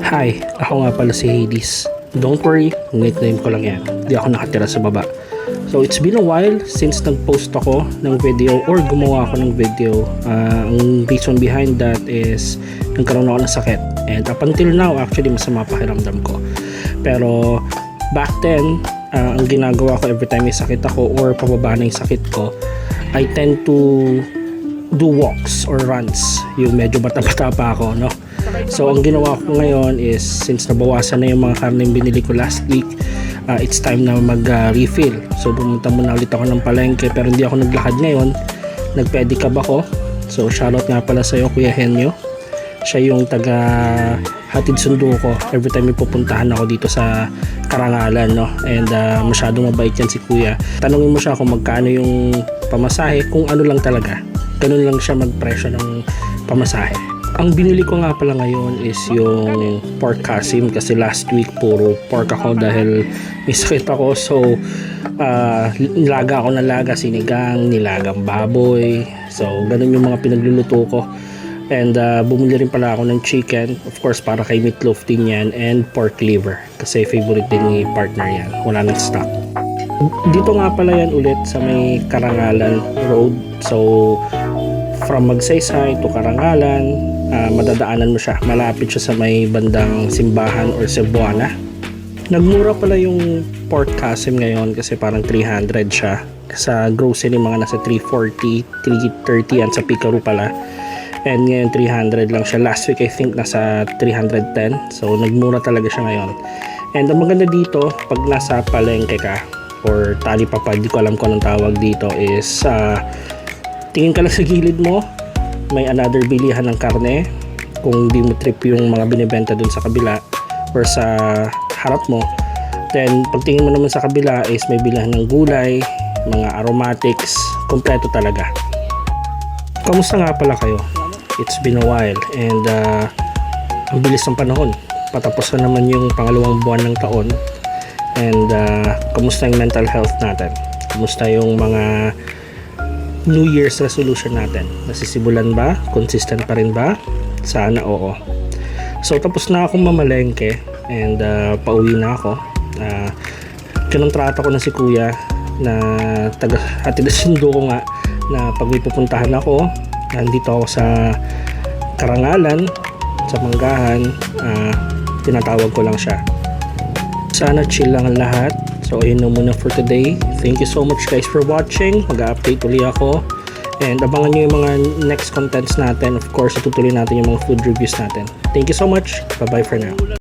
Hi, ako nga pala si Hades. Don't worry, nickname ko lang yan. Di ako nakatira sa baba. So it's been a while since nag-post ako ng video or gumawa ako ng video. Ang reason behind that is nagkaroon ako ng sakit. And up until now, actually masama pakiramdam ko. Pero back then, ang ginagawa ko every time may sakit ako or pababa na yung sakit ko, I tend to do walks or runs. Yung medyo bata-bata pa ako, no? So ang ginawa ko ngayon is, since nabawasan na yung mga karneng binili ko last week, it's time na mag-refill. So pumunta muna ulit ako ng palengke, pero hindi ako naglakad ngayon. Nag-pedicab ako. So shoutout nga pala sa'yo, Kuya Henyo. Siya yung taga hatid sundo ko every time may pupuntahan ako dito sa Karangalan, no? And masyadong mabait yan si Kuya. Tanungin mo siya kung magkano yung pamasahe, kung ano lang talaga. Ganun lang siya magpresyo ng pamasahe. Ang binili ko nga pala ngayon is yung pork kasim, kasi last week puro pork ako dahil may sakit ako. So nilaga ako ng laga, sinigang, nilagang baboy. So ganun yung mga pinagluluto ko. And bumili rin pala ako ng chicken, of course para kay Meatloaf din yan, and pork liver kasi favorite din ni partner yan, wala nang stock. Dito nga pala yan ulit sa may Karangalan Road. So from Magsaysay to Karangalan, madadaanan mo siya, malapit siya sa may bandang simbahan or Cebuana. Nagmura pala yung pork kasim ngayon kasi parang 300 siya. Sa grocery mga nasa 340, 330 yan sa Picaru pala. And ngayon 300 lang siya. Last week I think nasa 310. So nagmura talaga siya ngayon. And ang maganda dito, pag nasa palengke ka or talipapa, di ko alam kung anong tawag dito, is tingin ka lang sa gilid mo, may another bilihan ng karne. Kung di mo trip yung mga binibenta dun sa kabila or sa harap mo, then pagtingin mo naman sa kabila is may bilihan ng gulay, mga aromatics, kompleto talaga. Kamusta nga pala kayo? It's been a while and ang bilis ng panahon. Patapos na naman yung pangalawang buwan ng taon. And kamusta yung mental health natin? Kamusta yung mga New Year's resolution natin? Nasisibulan ba? Consistent pa rin ba? Sana oo. So tapos na akong mamalengke and pauwi na ako. Kinontrata ko na si Kuya na taga-hatid sundo ko nga, na pag may pupuntahan ako, nandito ako sa Karangalan, sa Manggahan, tinatawag ko lang siya. Sana chill lang ang lahat. So ayun na muna for today. Thank you so much guys for watching. Mag-update ulit ako. And abangan nyo yung mga next contents natin. Of course, itutuloy natin yung mga food reviews natin. Thank you so much. Bye-bye for now.